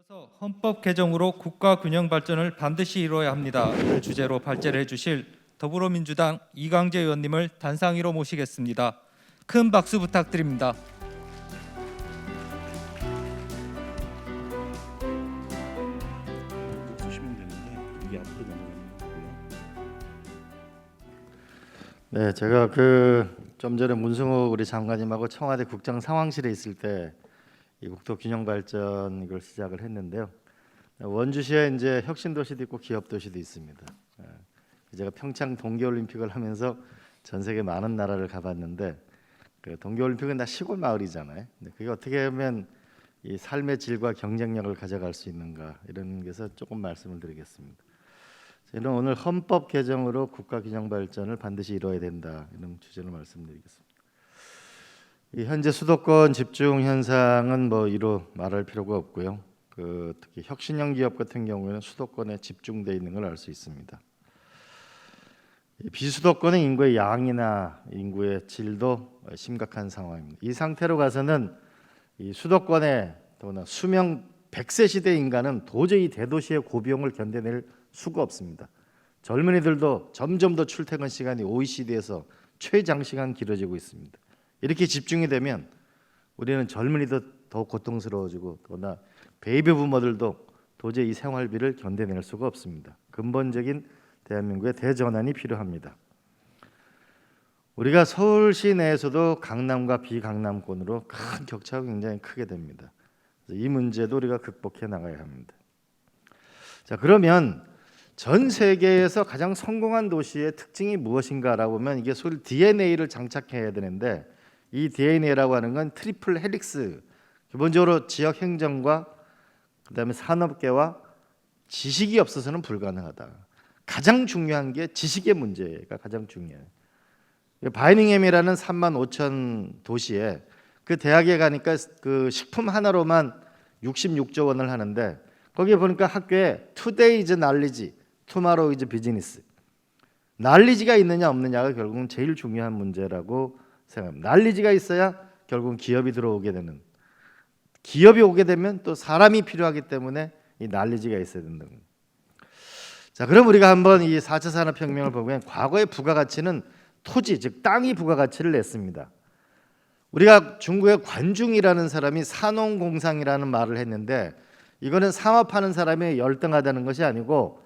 이어서 헌법 개정으로 국가 균형 발전을 반드시 이루어야 합니다.를 주제로 발제를 해주실 더불어민주당 이광재 의원님을 단상위로 모시겠습니다. 큰 박수 부탁드립니다. 보시면 되는데 이게 앞으로 넘어가는 거고요. 네, 제가 좀 전에 문승욱 우리 장관님하고 청와대 국정 상황실에 있을 때 이 국토 균형 발전 이걸 시작을 했는데요. 원주시에 이제 혁신 도시도 있고 기업 도시도 있습니다. 제가 평창 동계올림픽을 하면서 전 세계 많은 나라를 가봤는데 그 동계올림픽은 다 시골 마을이잖아요. 근데 그게 어떻게 하면 이 삶의 질과 경쟁력을 가져갈 수 있는가 이런 데서 조금 말씀을 드리겠습니다. 저는 오늘 헌법 개정으로 국가 균형 발전을 반드시 이뤄야 된다 이런 주제로 말씀드리겠습니다. 이 현재 수도권 집중 현상은 뭐 이루 말할 필요가 없고요. 특히 혁신형 기업 같은 경우에는 수도권에 집중돼 있는 걸 알 수 있습니다. 비수도권의 인구의 양이나 인구의 질도 심각한 상황입니다. 이 상태로 가서는 이 수도권의 더구나 수명 100세 시대 인간은 도저히 대도시의 고비용을 견뎌낼 수가 없습니다. 젊은이들도 점점 더 출퇴근 시간이 OECD에서 최장시간 길어지고 있습니다. 이렇게 집중이 되면 우리는 젊은이도 더 고통스러워지고 더구나 베이비 부머들도 도저히 이 생활비를 견뎌낼 수가 없습니다. 근본적인 대한민국의 대전환이 필요합니다. 우리가 서울시 내에서도 강남과 비강남권으로 큰 격차가 굉장히 크게 됩니다. 이 문제도 우리가 극복해 나가야 합니다. 자, 그러면 전 세계에서 가장 성공한 도시의 특징이 무엇인가라고 보면 이게 소위 DNA를 장착해야 되는데 이 DNA라고 하는 건 트리플 헬릭스, 기본적으로 지역 행정과 그다음에 산업계와 지식이 없어서는 불가능하다. 가장 중요한 게 지식의 문제가 가장 중요해요. 바이닝햄이라는 35,000 도시에 그 대학에 가니까 그 식품 하나로만 66조 원을 하는데 거기에 보니까 학교에 Today is knowledge, Tomorrow is business. 날리지가 있느냐 없느냐가 결국은 제일 중요한 문제라고 생각합니다. 날리지가 있어야 결국은 기업이 들어오게 되는, 기업이 오게 되면 또 사람이 필요하기 때문에 이 날리지가 있어야 된다는 겁니다. 자, 그럼 우리가 한번 이 4차 산업혁명을 보면 과거의 부가가치는 토지, 즉 땅이 부가가치를 냈습니다. 우리가 중국의 관중이라는 사람이 산업공상이라는 말을 했는데 이거는 상업하는 사람이 열등하다는 것이 아니고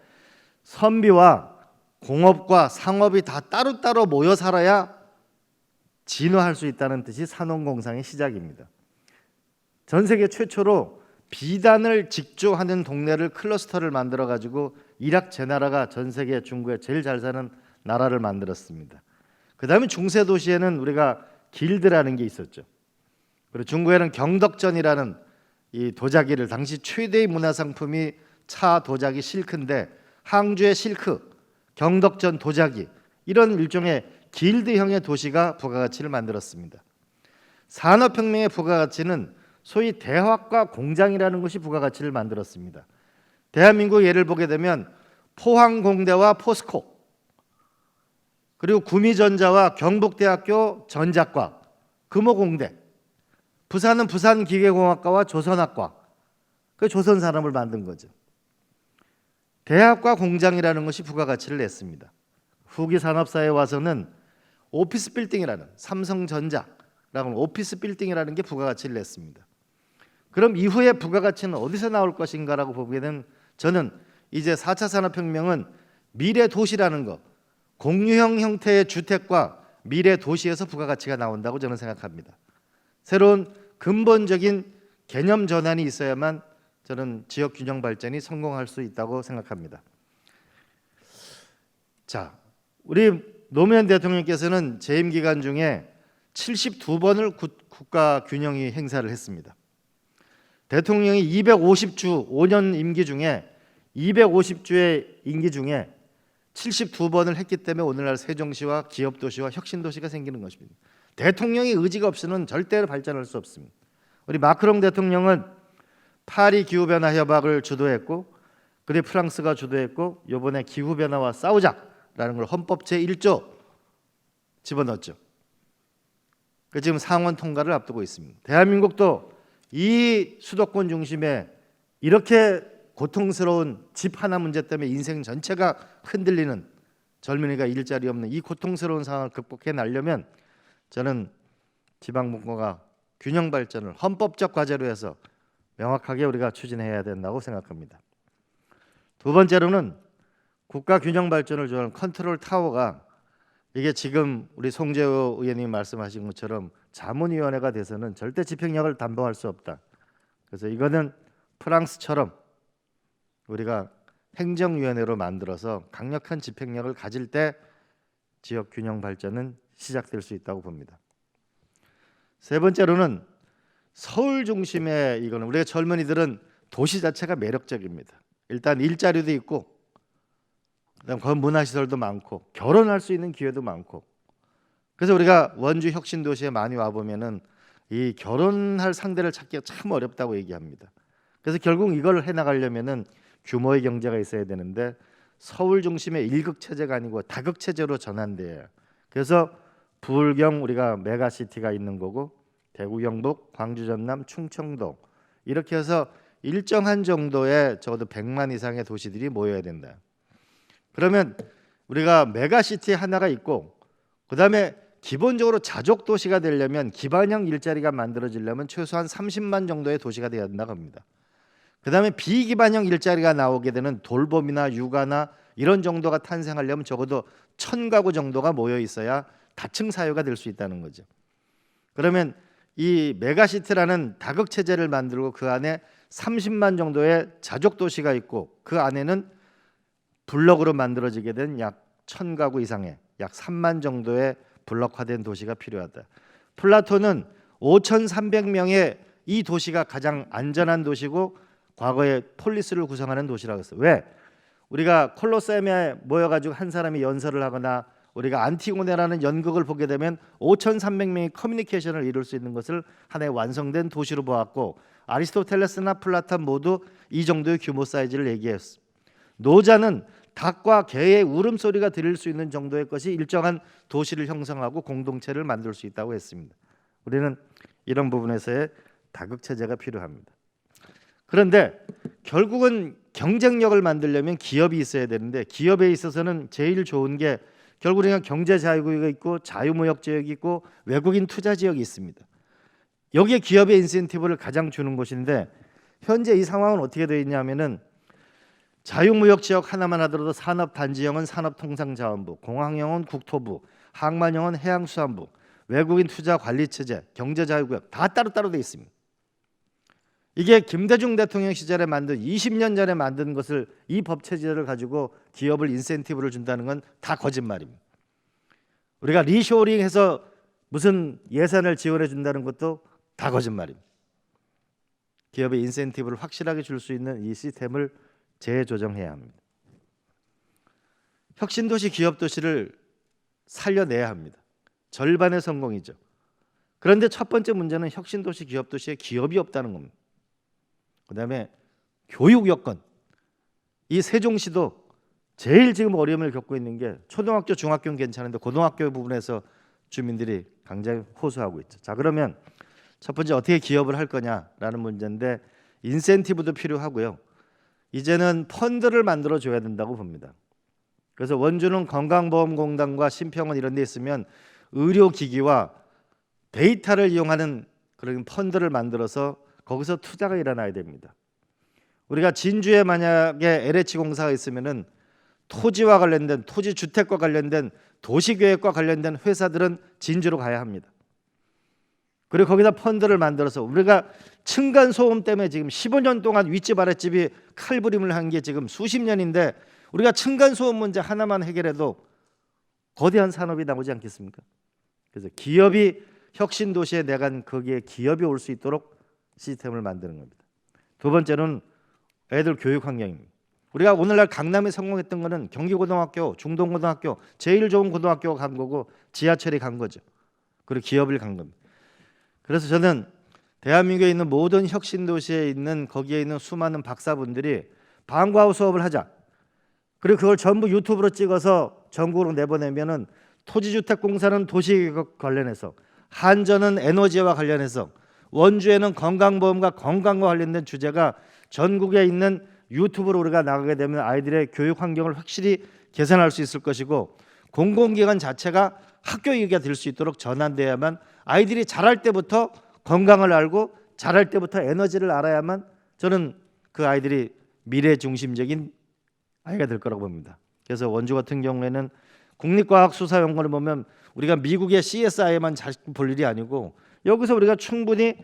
선비와 공업과 상업이 다 따로따로 모여 살아야 진화할 수 있다는 뜻이 산업공상의 시작입니다. 전 세계 최초로 비단을 직조하는 동네를 클러스터를 만들어 가지고 이락 제나라가 전 세계 중국에 제일 잘 사는 나라를 만들었습니다. 그다음에 중세 도시에는 우리가 길드라는 게 있었죠. 그리고 중국에는 경덕전이라는 이 도자기를, 당시 최대의 문화상품이 차 도자기 실크인데 항주의 실크, 경덕전 도자기, 이런 일종의 길드형의 도시가 부가가치를 만들었습니다. 산업혁명의 부가가치는 소위 대학과 공장이라는 것이 부가가치를 만들었습니다. 대한민국 예를 보게 되면 포항공대와 포스코, 그리고 구미전자와 경북대학교 전자과, 금호공대, 부산은 부산기계공학과와 조선학과, 그 조선산업을 만든 거죠. 대학과 공장이라는 것이 부가가치를 냈습니다. 후기 산업사에 와서는 오피스 빌딩이라는, 삼성전자라는 오피스 빌딩이라는 게 부가가치를 냈습니다. 그럼 이후에 부가가치는 어디서 나올 것인가라고 보기에는 저는 이제 4차 산업혁명은 미래 도시라는 것, 공유형 형태의 주택과 미래 도시에서 부가가치가 나온다고 저는 생각합니다. 새로운 근본적인 개념 전환이 있어야만 저는 지역 균형 발전이 성공할 수 있다고 생각합니다. 자, 우리 노무현 대통령께서는 재임 기간 중에 72번을 국가 균형위 행사를 했습니다. 대통령이 250주 5년 임기 중에 250주의 임기 중에 72번을 했기 때문에 오늘날 세종시와 기업도시와 혁신도시가 생기는 것입니다. 대통령의 의지가 없이는 절대로 발전할 수 없습니다. 우리 마크롱 대통령은 파리 기후변화 협약을 주도했고, 그리고 프랑스가 주도했고, 이번에 기후변화와 싸우자라는 걸 헌법 제1조 집어넣었죠. 지금 상원 통과를 앞두고 있습니다. 대한민국도 이 수도권 중심의 이렇게 고통스러운 집 하나 문제 때문에 인생 전체가 흔들리는 젊은이가 일자리 없는 이 고통스러운 상황을 극복해 나려면 저는 지방분권과 균형 발전을 헌법적 과제로 해서 명확하게 우리가 추진해야 된다고 생각합니다. 두 번째로는 국가 균형 발전을 주는 컨트롤 타워가 이게 지금 우리 송재호 의원님이 말씀하신 것처럼 자문위원회가 돼서는 절대 집행력을 담보할 수 없다. 그래서 이거는 프랑스처럼 우리가 행정위원회로 만들어서 강력한 집행력을 가질 때 지역 균형 발전은 시작될 수 있다고 봅니다. 세 번째로는 서울 중심의 이거는 우리가 젊은이들은 도시 자체가 매력적입니다. 일단 일자리도 있고 그다음 문화시설도 많고 결혼할 수 있는 기회도 많고 그래서 우리가 원주 혁신도시에 많이 와보면은 이 결혼할 상대를 찾기가 참 어렵다고 얘기합니다. 그래서 결국 이걸 해나가려면은 규모의 경제가 있어야 되는데 서울 중심의 일극 체제가 아니고 다극 체제로 전환돼요. 그래서 부울경 우리가 메가시티가 있는 거고 대구, 경북, 광주, 전남, 충청도 이렇게 해서 일정한 정도의 적어도 100만 이상의 도시들이 모여야 된다. 그러면 우리가 메가시티 하나가 있고 그다음에 기본적으로 자족 도시가 되려면 기반형 일자리가 만들어지려면 최소한 30만 정도의 도시가 되어야 된다고 합니다. 그다음에 비기반형 일자리가 나오게 되는 돌봄이나 육아나 이런 정도가 탄생하려면 적어도 1000가구 정도가 모여 있어야 다층 사회가 될 수 있다는 거죠. 그러면 이 메가시티라는 다극 체제를 만들고 그 안에 30만 정도의 자족 도시가 있고 그 안에는 블럭으로 만들어지게 된 약 1000가구 이상의 약 3만 정도의 블럭화된 도시가 필요하다. 플라톤은 5,300명의 이 도시가 가장 안전한 도시고 과거에 폴리스를 구성하는 도시라고 했어요. 왜? 우리가 콜로세움에 모여가지고 한 사람이 연설을 하거나 우리가 안티고네라는 연극을 보게 되면 5,300명이 커뮤니케이션을 이룰 수 있는 것을 하나의 완성된 도시로 보았고 아리스토텔레스나 플라톤 모두 이 정도의 규모 사이즈를 얘기했습니다. 노자는 닭과 개의 울음소리가 들릴 수 있는 정도의 것이 일정한 도시를 형성하고 공동체를 만들 수 있다고 했습니다. 우리는 이런 부분에서의 다극체제가 필요합니다. 그런데 결국은 경쟁력을 만들려면 기업이 있어야 되는데 기업에 있어서는 제일 좋은 게 결국 우리가 경제 자유구역이 있고 자유무역 지역이 있고 외국인 투자 지역이 있습니다. 여기에 기업의 인센티브를 가장 주는 곳인데 현재 이 상황은 어떻게 되어 있냐면은 자유무역 지역 하나만 하더라도 산업단지형은 산업통상자원부, 공항형은 국토부, 항만형은 해양수산부, 외국인 투자 관리체제, 경제자유구역 다 따로따로 되어 있습니다. 이게 김대중 대통령 시절에 만든 20년 전에 만든 것을 이 법체제를 가지고 기업을 인센티브를 준다는 건 다 거짓말입니다. 우리가 리쇼링해서 무슨 예산을 지원해 준다는 것도 다 거짓말입니다. 기업의 인센티브를 확실하게 줄 수 있는 이 시스템을 재조정해야 합니다. 혁신도시 기업도시를 살려내야 합니다. 절반의 성공이죠. 그런데 첫 번째 문제는 혁신도시 기업도시에 기업이 없다는 겁니다. 그다음에 교육 여건. 이 세종시도 제일 지금 어려움을 겪고 있는 게 초등학교, 중학교는 괜찮은데 고등학교 부분에서 주민들이 굉장히 호소하고 있죠. 자, 그러면 첫 번째 어떻게 기업을 할 거냐라는 문제인데 인센티브도 필요하고요. 이제는 펀드를 만들어 줘야 된다고 봅니다. 그래서 원주는 건강보험공단과 심평원 이런 데 있으면 의료기기와 데이터를 이용하는 그런 펀드를 만들어서 거기서 투자가 일어나야 됩니다. 우리가 진주에 만약에 LH공사가 있으면은 토지와 관련된 토지주택과 관련된 도시계획과 관련된 회사들은 진주로 가야 합니다. 그리고 거기다 펀드를 만들어서 우리가 층간소음 때문에 지금 15년 동안 윗집 아랫집이 칼부림을 한 게 지금 수십 년인데 우리가 층간소음 문제 하나만 해결해도 거대한 산업이 나오지 않겠습니까? 그래서 기업이 혁신도시에 내간 거기에 기업이 올 수 있도록 시스템을 만드는 겁니다. 두 번째는 애들 교육 환경입니다. 우리가 오늘날 강남에 성공했던 거는 경기고등학교, 중동고등학교, 제일 좋은 고등학교가 간 거고 지하철이 간 거죠. 그리고 기업을 간 겁니다. 그래서 저는 대한민국에 있는 모든 혁신도시에 있는 거기에 있는 수많은 박사분들이 방과후 수업을 하자. 그리고 그걸 전부 유튜브로 찍어서 전국으로 내보내면은 토지주택공사는 도시계획 관련해서, 한전은 에너지와 관련해서, 원주에는 건강보험과 건강과 관련된 주제가 전국에 있는 유튜브로 우리가 나가게 되면 아이들의 교육 환경을 확실히 개선할 수 있을 것이고, 공공기관 자체가 학교 얘기가 될 수 있도록 전환돼야만, 아이들이 자랄 때부터 건강을 알고 자랄 때부터 에너지를 알아야만 저는 그 아이들이 미래 중심적인 아이가 될 거라고 봅니다. 그래서 원주 같은 경우에는 국립과학수사연구원을 보면 우리가 미국의 CSI에만 자꾸 볼 일이 아니고, 여기서 우리가 충분히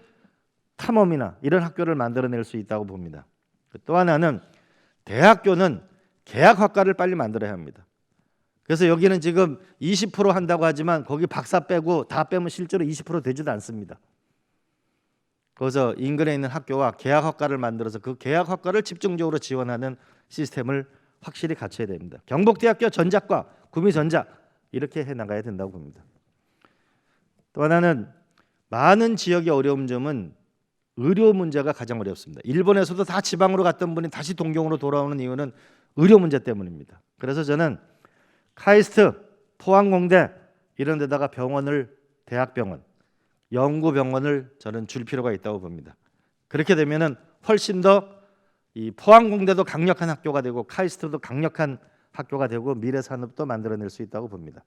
탐험이나 이런 학교를 만들어낼 수 있다고 봅니다. 또 하나는 대학교는 계약학과를 빨리 만들어야 합니다. 그래서 여기는 지금 20% 한다고 하지만 거기 박사 빼고 다 빼면 실제로 20% 되지도 않습니다. 그래서 인근에 있는 학교와 계약학과를 만들어서 그 계약학과를 집중적으로 지원하는 시스템을 확실히 갖춰야 됩니다. 경북대학교 전자과, 구미전자 이렇게 해나가야 된다고 봅니다. 또 하나는 많은 지역의 어려운 점은 의료 문제가 가장 어렵습니다. 일본에서도 다 지방으로 갔던 분이 다시 동경으로 돌아오는 이유는 의료 문제 때문입니다. 그래서 저는 카이스트, 포항공대 이런 데다가 병원을, 대학병원, 연구병원을 저는 줄 필요가 있다고 봅니다. 그렇게 되면은 훨씬 더 이 포항공대도 강력한 학교가 되고 카이스트도 강력한 학교가 되고 미래 산업도 만들어낼 수 있다고 봅니다.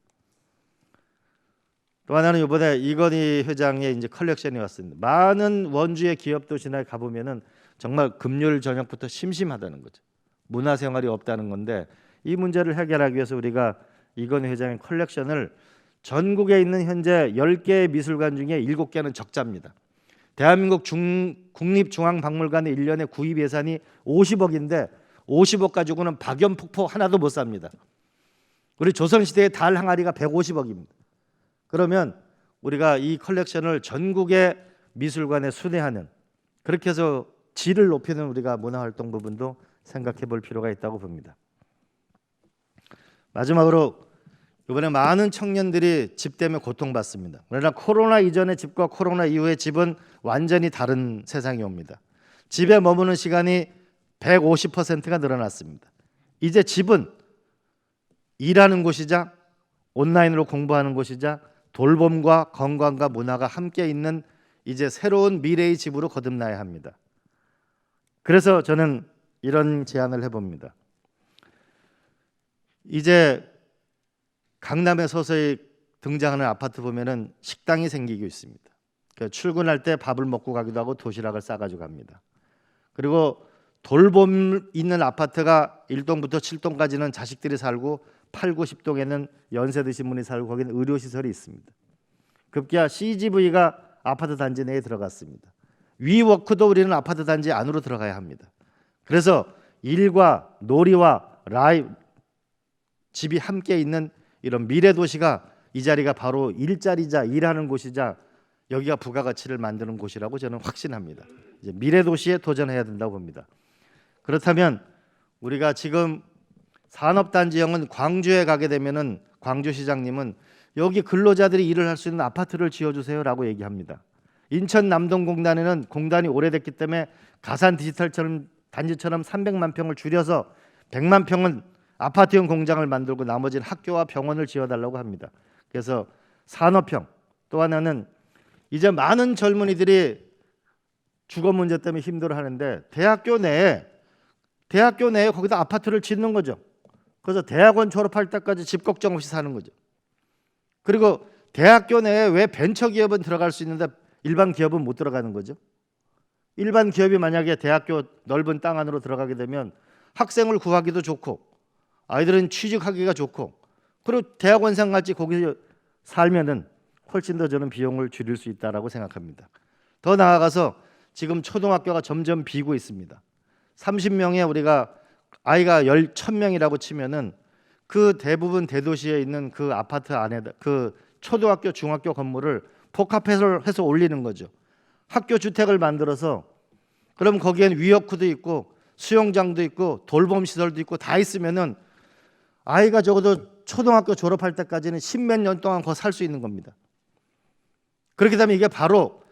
또 하나는 이번에 이건희 회장의 이제 컬렉션이 왔습니다. 많은 원주의 기업 도시나 가보면은 정말 금요일 저녁부터 심심하다는 거죠. 문화생활이 없다는 건데, 이 문제를 해결하기 위해서 우리가 이건희 회장의 컬렉션을 전국에 있는 현재 10개의 미술관 중에 7개는 적자입니다. 대한민국 국립중앙박물관의 1년에 구입 예산이 50억인데 50억 가지고는 박연폭포 하나도 못 삽니다. 우리 조선시대의 달 항아리가 150억입니다. 그러면 우리가 이 컬렉션을 전국의 미술관에 순회하는, 그렇게 해서 질을 높이는 우리가 문화활동 부분도 생각해 볼 필요가 있다고 봅니다. 마지막으로 이번에 많은 청년들이 집 때문에 고통받습니다. 그러나 코로나 이전의 집과 코로나 이후의 집은 완전히 다른 세상이 옵니다. 집에 머무는 시간이 150%가 늘어났습니다. 이제 집은 일하는 곳이자 온라인으로 공부하는 곳이자 돌봄과 건강과 문화가 함께 있는 이제 새로운 미래의 집으로 거듭나야 합니다. 그래서 저는 이런 제안을 해봅니다. 이제 강남에 서서히 등장하는 아파트 보면은 식당이 생기고 있습니다. 그러니까 출근할 때 밥을 먹고 가기도 하고 도시락을 싸가지고 갑니다. 그리고 돌봄 있는 아파트가 1동부터 7동까지는 자식들이 살고 8, 9, 10동에는 연세 드신 분이 살고 거기는 의료시설이 있습니다. 급기야 CGV가 아파트 단지 내에 들어갔습니다. 위워크도 우리는 아파트 단지 안으로 들어가야 합니다. 그래서 일과 놀이와 집이 함께 있는 이런 미래 도시가, 이 자리가 바로 일자리자, 일하는 곳이자 여기가 부가가치를 만드는 곳이라고 저는 확신합니다. 이제 미래 도시에 도전해야 된다고 봅니다. 그렇다면 우리가 지금 산업단지형은 광주에 가게 되면은 광주시장님은 여기 근로자들이 일을 할 수 있는 아파트를 지어주세요라고 얘기합니다. 인천 남동공단에는 공단이 오래됐기 때문에 가산 디지털처럼 단지처럼 300만 평을 줄여서 100만 평은 아파트형 공장을 만들고 나머지는 학교와 병원을 지어달라고 합니다. 그래서 산업형, 또 하나는 이제 많은 젊은이들이 주거 문제 때문에 힘들어하는데 대학교 내에 거기다 아파트를 짓는 거죠. 그래서 대학원 졸업할 때까지 집 걱정 없이 사는 거죠. 그리고 대학교 내에 왜 벤처기업은 들어갈 수 있는데 일반 기업은 못 들어가는 거죠? 일반 기업이 만약에 대학교 넓은 땅 안으로 들어가게 되면 학생을 구하기도 좋고 아이들은 취직하기가 좋고, 그리고 대학원생 같이 거기서 살면은 훨씬 더 저는 비용을 줄일 수 있다라고 생각합니다. 더 나아가서 지금 초등학교가 점점 비고 있습니다. 30명의 우리가 아이가 1000명이라고 치면은 그 대부분 대도시에 있는 그 아파트 안에 그 초등학교, 중학교 건물을 복합해서 올리는 거죠. 학교 주택을 만들어서, 그럼 거기엔 위워크도 있고 수영장도 있고 돌봄 시설도 있고 다 있으면은 아이가 적어도 초등학교 졸업할 때까지는 10몇 년 동안 거기 살 수 있는 겁니다. 그렇게 되면 이게 바로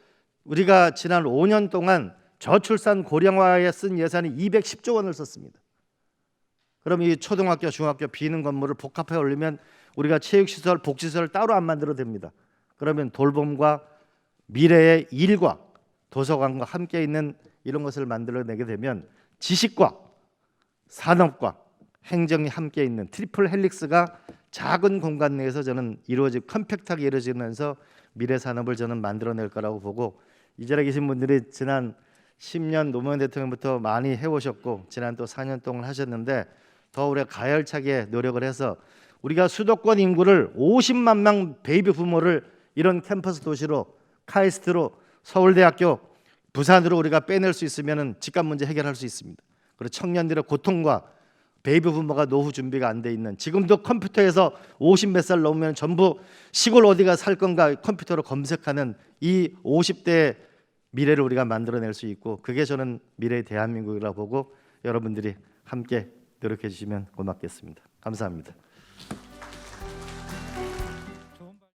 우리가 지난 5년 동안 저출산 고령화에 쓴 예산이 210조 원을 썼습니다. 그럼 이 초등학교, 중학교 비는 건물을 복합해 올리면 우리가 체육시설, 복지시설 따로 안 만들어도 됩니다. 그러면 돌봄과 미래의 일과 도서관과 함께 있는 이런 것을 만들어내게 되면 지식과 산업과 행정이 함께 있는 트리플 헬릭스가 작은 공간 내에서 저는 컴팩트하게 이루어지면서 미래 산업을 저는 만들어낼 거라고 보고, 이 자리에 계신 분들이 지난 10년 노무현 대통령부터 많이 해오셨고 지난 또 4년 동안 하셨는데, 더 우리가 가열차게 노력을 해서 우리가 수도권 인구를 50만 명 베이비 부모를 이런 캠퍼스 도시로 카이스트로 서울대학교 부산으로 우리가 빼낼 수 있으면은 집값 문제 해결할 수 있습니다. 그리고 청년들의 고통과 베이비 부모가 노후 준비가 안 돼 있는, 지금도 컴퓨터에서 50 몇 살 넘으면 전부 시골 어디가 살 건가 컴퓨터로 검색하는 이 50대의 미래를 우리가 만들어낼 수 있고, 그게 저는 미래의 대한민국이라고 보고 여러분들이 함께 노력해 주시면 고맙겠습니다. 감사합니다.